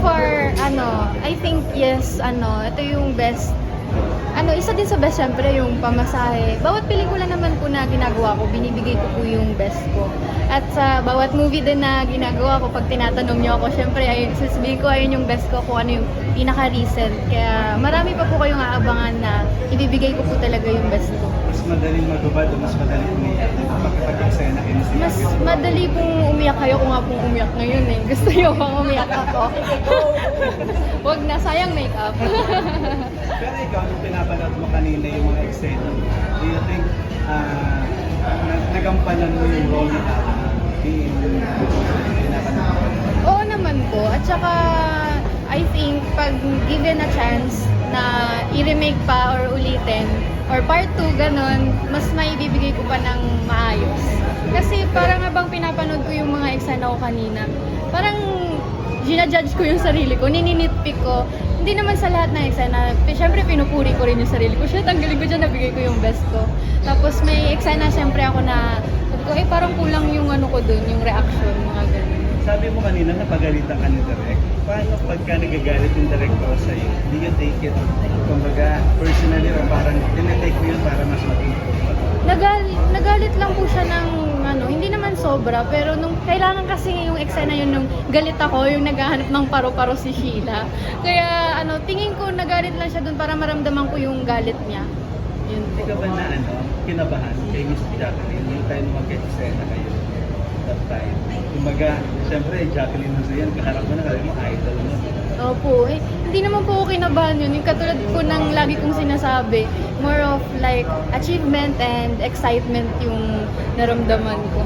For, I think, yes, ito yung best. Isa din sa best, syempre, yung pamasahe. Bawat pelikula naman po na ginagawa ko, binibigay ko po yung best ko. At sa bawat movie din na ginagawa ko, pag tinatanong niyo ako, syempre, sasabihin ko ayun yung best ko, kung ano yung pinaka-recent. Kaya marami pa po kayong aabangan na ibibigay ko po talaga yung best ko. Mas madaling magubad o mas madaling umiyak kapag-eksena kayo ni Mas madali pong umiyak kayo kung nga pong umiyak ngayon eh. Gusto niyo bang umiyak ako? Wag na, sayang makeup. Pero ikaw, nung pinapanood mo kanina yung mga eksena, do you think nagampanan mo yung role na pinapanood mo? Oo naman po. At saka, I think, pag given a chance na i-remake pa or ulitin, or part 2, ganon, mas maibibigay ko pa ng maayos. Kasi parang habang pinapanood ko yung mga eksena ko kanina, parang ginajudge ko yung sarili ko, nininitpick ko. Hindi naman sa lahat ng eksena. Siyempre, pinupuri ko rin yung sarili ko. Shit, ang galing ko dyan, nabigay ko yung best ko. Tapos may eksena, siyempre ako na, sabi ko, parang kulang yung ko dun, yung reaction, mga ganun. Sabi mo kanina, napagalitan ka ni Direk. Paano pagka nagagalit yung director sa'yo? Do you take it, kumbaga, personally or parang tinitake mo yun para mas mag-improve? Nagalit lang po siya ng hindi naman sobra, pero nung kailangan kasi yung eksena yun nung galit ako, yung naghahanap ng paro-paro si Sheila. Kaya tingin ko nagalit lang siya dun para maramdaman ko yung galit niya. Yun Hindi ka ba na kinabahan kay Miss Jacqueline yung time na mag-eksena kayo that time? Kumbaga, siyempre, Jacqueline na yan, kaharap mo na, kaya mo idol mo. Opo, hindi naman po ako kinabahan yun. Yung katulad po ng lagi kong sinasabi, more of like achievement and excitement yung naramdaman ko.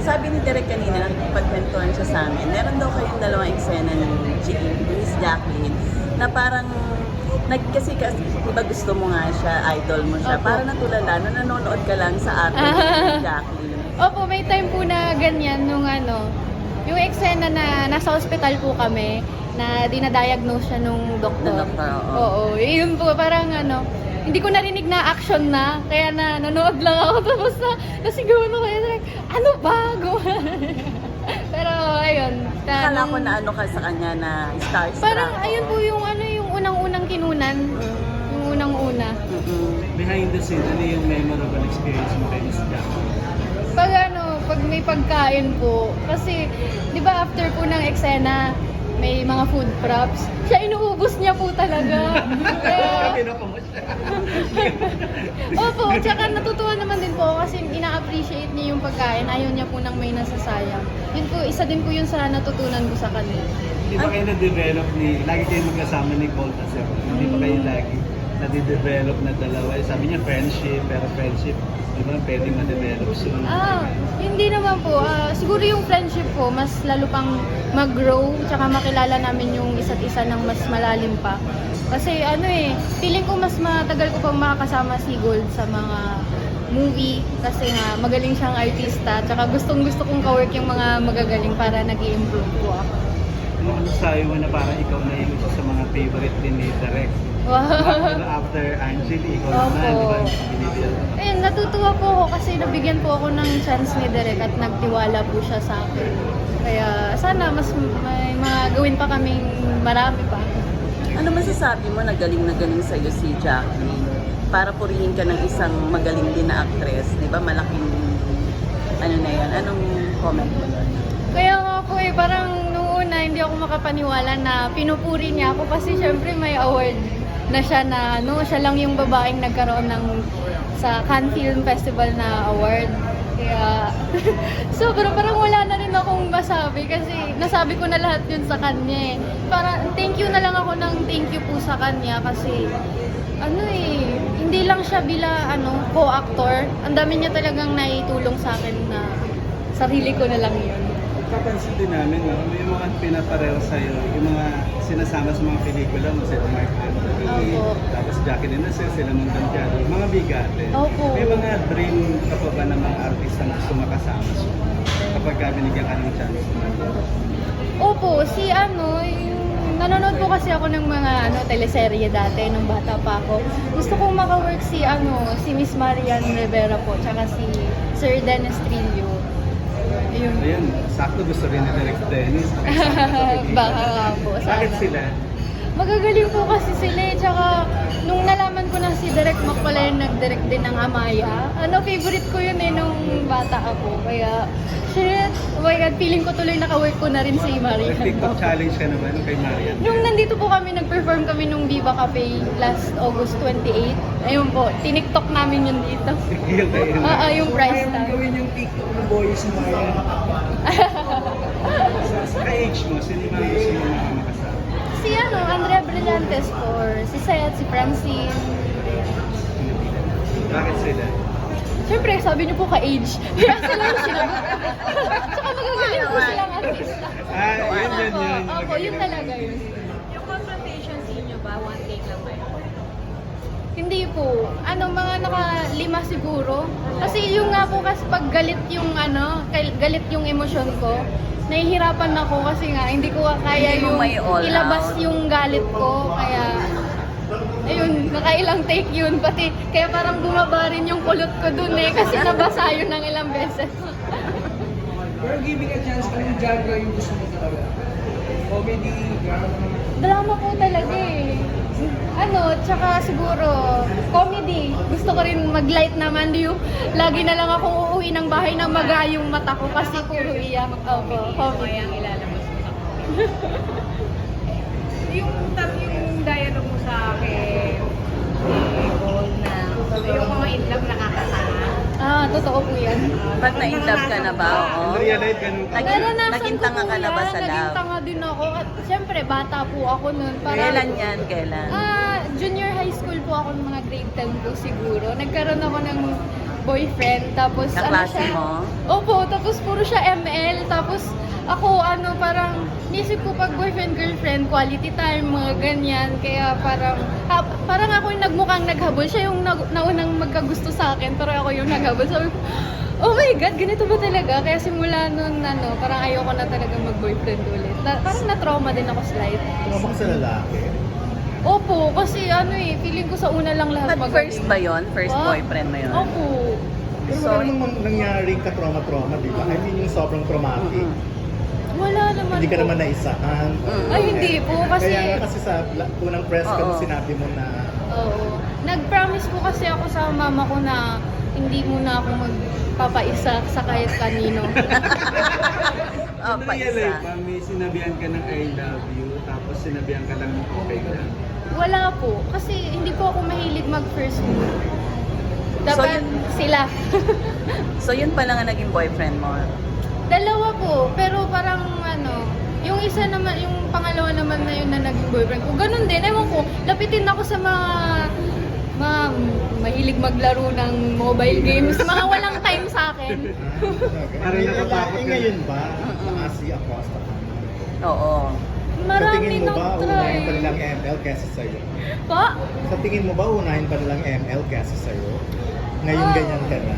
Sabi ni Derek kanina, pagkwentuhan siya sa amin, meron daw kayong dalawang eksena ni Miss Jacqueline na parang kasi diba gusto mo nga siya, idol mo siya, Opo. parang natulala na nanonood ka lang sa ate ni Jacqueline. Opo, may time po na ganyan nung yung eksena na nasa ospital po kami na dinadiagnose siya nung doktor. Ng doktor, oo. Oo, yun po parang hindi ko narinig na action na, kaya nanonood lang ako tapos nasigawan ako kaya ano ba? Pero ayun. Akala ko na ka sa kanya na starstruck. Parang ayun po yung yung unang-unang kinunan. Yung unang-una. Behind the scene, ano yung memorable experience mo kay Miss Jacqueline? Pag may pagkain po, kasi, di ba after po ng eksena, may mga food props, siya inuubos niya po talaga. Kaya, Pinapamot siya. opo, tsaka natutuwa naman din po ako kasi ina-appreciate niya yung pagkain, ayaw niya po nang may nasasayang. Yun po, isa din po yun sa natutunan ko sa kanya. Hindi pa kayo na-develop lagi kayo magkasama ni Colt as hindi pa kayo lagi na-develop na dalawa. Sabi niya friendship, pero friendship, di ba pwede ma-develop soon? Hindi naman po. Siguro yung friendship ko, mas lalo pang mag-grow, tsaka makilala namin yung isa't isa ng mas malalim pa. Kasi feeling ko mas matagal ko pang makakasama si Gold sa mga movie kasi nga magaling siyang artista, tsaka gustong-gusto kong ka-work yung mga magagaling para nag-i-improve po ako. Ano sayo mo na parang ikaw na yung isa sa mga favorite din ni Direk? After Angeli, ikaw naman, di ba? Ayun, natutuwa po ako kasi nabigyan po ako ng chance ni Derek at nagtiwala po siya sa akin. Kaya sana mas may mga gawin pa kaming marami pa. Ano masasabi mo na galing sa'yo si Jacqueline? Para purihin ka ng isang magaling din na actress, di ba? Malaking, na yan? Anong comment mo doon? Kaya nga po parang noong una hindi ako makapaniwala na pinupuri niya ako kasi syempre may award na siya na siya lang yung babaeng nagkaroon sa Cannes Film Festival na award. Kaya parang wala na rin akong masabi kasi nasabi ko na lahat yun sa kanya eh. Parang thank you na lang ako ng thank you po sa kanya kasi hindi lang siya co-actor. Ang dami niya talagang naitulong sa akin na sarili ko na lang yun. Papansin din namin, may mga pinapareho sa'yo, yung mga sinasama sa mga pelikula mo, sila Mark Anthony, tapos Jacqueline Nasser, sila Montantiano, mga bigate. Opo. May mga dream ka pa ba ng mga artist na gusto makasama siya kapag binigyan ka ng chance? Opo, yung nanonood po kasi ako ng mga teleserye dati nung bata pa ako. Gusto kong maka-work si Miss Marian Rivera po, tsaka si Sir Dennis Trillo. Ayun. Ayun, sakto gusto rin ni Direk Dennis. Nakisama sa pelikula. Baka nga po, sana. Bakit sila? Magagaling po kasi sila eh. Tsaka nung nalaman ko na si Direk Mac pala yung nag-direct din ng Amaya, favorite ko yun eh nung bata ako. Kaya, shit, oh my God, feeling ko tuloy naka-work ko na rin si Marian. Nag-TikTok challenge ka naman kay Marian. Nung nandito po kami, nag-perform kami nung Viva Cafe last August 28. Ayun po, tiniktok namin yun dito. Yung kayo. Yung price Kaya tag. mong gawin yung TikTok na boy si Marian. Sa ka-age mo, sino yung mga gusto mo makasama? Si Andrea Brillantes for si Seth, si Francine. Bakit sila? Siyempre, sabi niyo po ka-age. Kaya sila yung sinagot. Tsaka magagaling po silang artista. Yun. Opo, yun talaga yun. Yung confrontation scene nyo ba, one take lang ba yun? Hindi po. Mga naka-5 siguro. Kasi yung nga po kasi pag galit yung galit yung emosyon ko, nahihirapan ako kasi nga hindi ko kaya Hindi mo yung may all ilabas out. yung galit ko. Kaya ayun, nakailang take yun. Pati, kaya parang bumaba rin yung kulot ko dun eh. Kasi nabasa yun ng ilang beses. Pero giving a chance, anong genre yung gusto mo talaga? Comedy, drama? Drama po talaga eh. Tsaka siguro, comedy. Gusto ko rin mag-light naman. Yung lagi na lang akong uuwi ng bahay na magayong mata ko kasi puro iyak. Opo, comedy. Kaya ang ilalabas mo sa yung dialogue mo sa akin, Gold na, yung mga in love nakakasama. Totoo po yan. Pag na-in-love ka na ba? Oo. Realize ganun ka. Naranasan Naging ko tanga po ka na ba yan. sa Naging love? tanga din ako. At syempre, bata po ako nun. Kailan yan? Kailan? Junior high school po ako ng mga grade 10 po siguro. Nagkaroon ako ng boyfriend. Tapos Kaklase siya? mo? Opo, tapos puro siya ML. Tapos ako parang nisip ko pag boyfriend-girlfriend, quality time, mga ganyan. Kaya parang ako yung nagmukhang naghabol. Siya yung naunang magkagusto sa akin, pero ako yung naghabol. Sabi ko, oh my God, ganito ba talaga? Kaya simula nun, parang ayoko na talaga mag-boyfriend ulit. Parang na-trauma din ako slight. Tumabak sa lalaki. Opo, kasi feeling ko sa una lang lahat But first ba yun? First Ah, boyfriend mo yun? Opo. Pero So, wala namang nangyaring ka-trauma-trauma, di ba? I mean, yung sobrang traumatic. Wala naman Hindi ka po. naman naisahan. Ay, hindi po. Kasi, Kaya nga kasi sa unang press ka, Oo. sinabi mo na oo. Nag-promise po kasi ako sa mama ko na hindi muna ako magpapaisa sa kahit kanino. Oh, Ano pa realize isa. ba, may sinabihan ka ng I love you, tapos sinabihan ka lang ng okay ka. Wala po. Kasi hindi po ako mahilig mag-first move. Dapat sila. So yun pala nga naging boyfriend mo. Dalawa po, pero parang yung isa naman, yung pangalawa naman na yun na naging boyfriend ko, ganun din, ewan ko, lapitin ako sa mga mahilig maglaro ng mobile games, mga walang time sa akin. Parang natatakot ka. ngayon ba, si Acosta ka? Oo. Sa Marami tingin mo nang ba, try. unahin pa nilang ML kesa sa'yo? Pa? Sa tingin mo ba, unahin pa nilang ML kesa sa'yo? Ngayon ganyan ka na.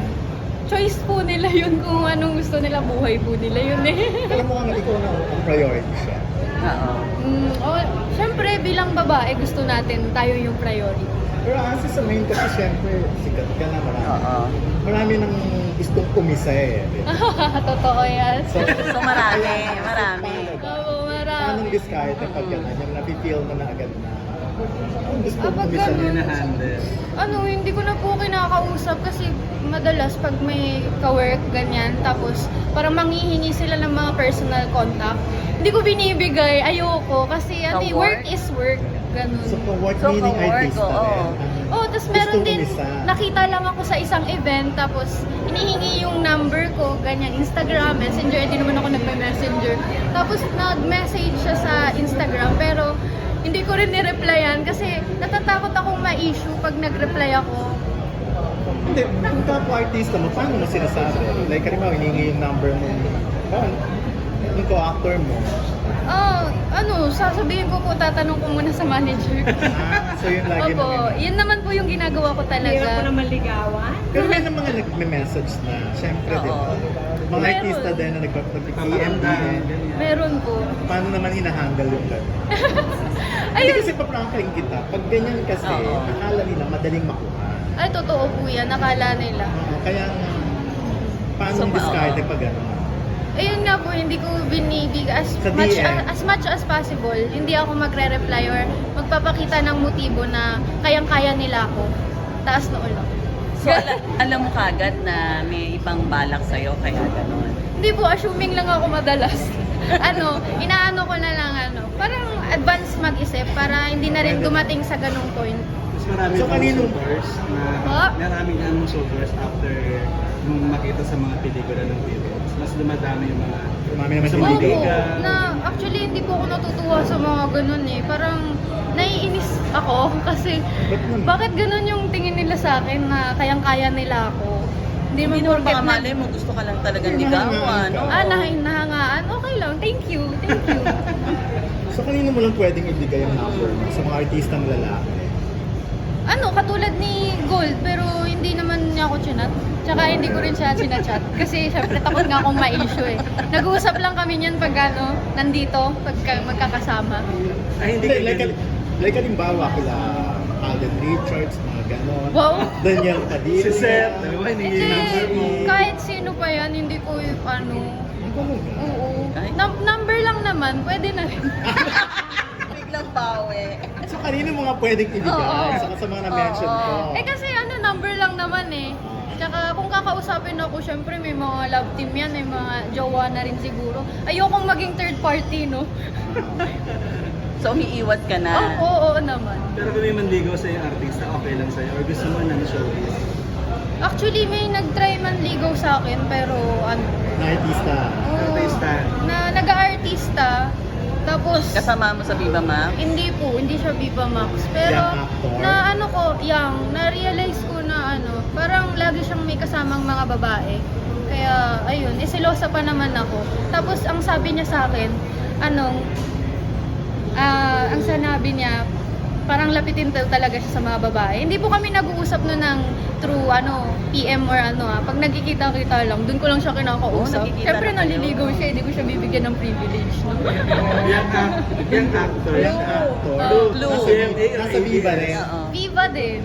Choice po nila yun kung anong gusto nila, buhay po nila yun eh. Alam mo kang ikaw na ang priority siya. Oo. Siyempre, bilang babae, gusto natin tayo yung priority. Pero kasi sa main kasi siyempre, sikat ka na marami. Oo. Marami nang gustong kumisa eh. Totoo yan. So, So marami. Oo, marami. Anong discard na pag gano'n? Yung napipil mo na agad na ang gusto Ah, pag kumisa ganun, na. Na-handle. Hindi ko na po kinakausap kasi madalas pag may ka-work, ganyan, tapos parang manghihingi sila ng mga personal contact. Hindi ko binibigay, ayoko, kasi Ka-work? work is work, ganun. So, work So, meaning ka-work, artista oo. rin. Oh, tapos Gusto meron din, kumisa. nakita lang ako sa isang event, tapos hinihingi yung number ko, ganyan, Instagram, Messenger, hindi naman ako nagme-messenger. Tapos nag-message siya sa Instagram, pero hindi ko rin ni-replyan kasi natatakot akong ma-issue pag nag-reply ako. Hindi, kung kapwa-artista mo, paano mo sinasabi? Like, kanina, hiningi yung number mo. Yung co-actor mo. Sasabihin ko po, tatanong ko muna sa manager. So yun lagi Opo, na yun naman po yung ginagawa ko Hirap mo talaga. naman ligawan. Pero may ng mga nagme-message na, syempre Oo. din. Mga Meron. artista din na nag-PM din. Meron po. Paano naman hinahandle yung gano'n? Hindi Ayun, kasi papranking kita. Pag ganyan kasi, Oo. akala nila madaling makuha. ay totoo po yan, nakala nila. Kaya, paano So, discard oo. pag gano'n? ayun nga po, hindi ko binibig as Sa much DM. as much as possible. Hindi ako magre-reply or magpapakita ng motibo na kayang-kaya nila ako. Taas na ulo. So, alam mo kagad na may ibang balak sa'yo, kaya gano'n. Hindi po, assuming lang ako madalas. Inaano ko na lang parang advance mag-isip para hindi na rin dumating sa ganung point. Mas marami So, pang kanino? supers na maraming supers after nung makita sa mga pelikula ng videos. Mas dumadami yung mga Dumami naman sa yung mga Oo, video. liga. na actually hindi po ako natutuwa sa mga ganun eh. Parang naiinis ako kasi Ba't naman? bakit ganun yung tingin nila sa akin na kayang-kaya nila ako. Hindi Hindi naman naman porket baka na... malay mo, gusto ka lang talagang Hindi, ligawan, nahangaan no? ka. Nahangaan? Okay lang. Thank you. Thank you. So kanino mo lang pwedeng ibigay ang number mo sa mga artistang lalaki? Katulad ni Gold, pero hindi naman niya ako chinat. Tsaka hindi ko rin siya chinachat. Kasi syempre takot nga akong ma-issue eh. Nag-uusap lang kami niyan pag nandito, pag magkakasama. Ay, hindi Hindi, ka like halimbawa kila Alden Richards, mga ganon. Wow! Daniel Padilla. Si Seth, dalawa, hindi Hindi, yung number mo. kahit sino pa yan, hindi ko yung Ang talaga. Oo. Ay. Number lang naman, pwede na rin. Biglang bawi. So kanino mo nga pwedeng ibigay Oo. sa mga na-mention ko? Kasi number lang naman eh. Tsaka kung kakausapin ako, syempre may mga love team yan, may mga jowa na rin siguro. Ayokong maging third party, no? So, umiiwas ka na. Oo naman. Pero kung may manligaw sa yung artista, okay lang sa'yo. Or gusto mo ng showbiz. Actually, may nag-try man ligaw sa akin, pero Na artista. Artista. na nag-aartista, tapos Kasama mo sa Viva Max? hindi po, hindi siya Viva Max. Pero Young actor? na-realize ko na parang lagi siyang may kasamang mga babae. Kaya, ayun, isilosa pa naman ako. Tapos, ang sabi niya sa akin, ang sanabi niya, parang lapitin talaga siya sa mga babae. Hindi po kami nag-uusap no ng through PM or Pag nagkikita-kita lang, dun ko lang siya kinakausap. nagkikita Siyempre na kayo. naliligaw siya, hindi ko siya bibigyan ng privilege. No? Young actor. Young actor. Clue. Nasa Viva rin. Oo. Viva din.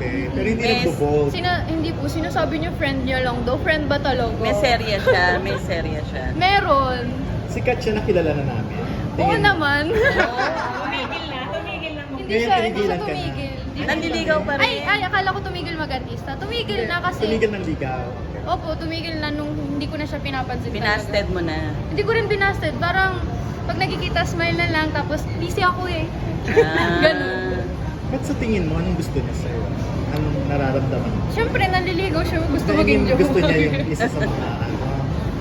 Okay. Pero hindi Yes. nagbo-bold. Hindi po, sinasabi niyo friend niya lang daw. Friend ba talaga? May serye siya, may serye siya. Meron. Sikat siya, nakilala na namin. Oo Tingin- naman. Tumigil na mo. Hindi Ngayon, siya, hindi siya tinigilan ka na. tumigil. Nanliligaw pa rin. Ay, akala ko tumigil mag-artista. Tumigil na kasi. Tumigil ng ligaw. Opo, tumigil na nung hindi ko na siya pinapansin Binasted mo na. Hindi ko rin binasted. Parang pag nagkikita, smile na lang. Tapos busy ako eh. Ah. Ganun. Ba't sa tingin mo, anong gusto niya sa'yo? Anong nararamdaman mo? Siyempre, naliligaw siya. Gusto I maging mean, jowa. gusto niya yung isa sa mga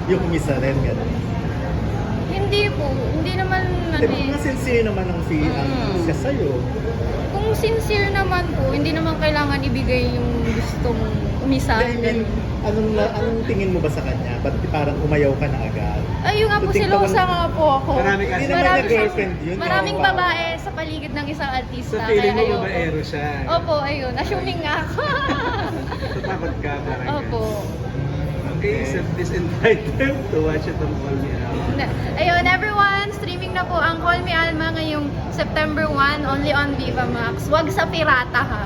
yung isa rin, gano'n. Hindi po. Hindi naman Diba, mga sincere naman ang siya sa'yo. Kung sincere naman po, hindi naman kailangan ibigay yung gustong umisa. I mean, anong tingin mo ba sa kanya? Ba't parang umayaw ka na agad? Ayun nga po, Tuting silosa naman- nga po ako. Marami kasi. Hindi naman Marami na girlfriend yun. Maraming Wow. babae sa paligid ng isang artista. Sa feeling mo, kaya ayoko. babaero siya. Opo, ayun. Assuming nga ako. Tatakot ka parang. Opo. Okay, so please invite them to watch it on Call Me Out. Ayun, everyone, streaming na po ang Call Me Alma ngayong September 1, only on Viva Max. Wag sa pirata ha.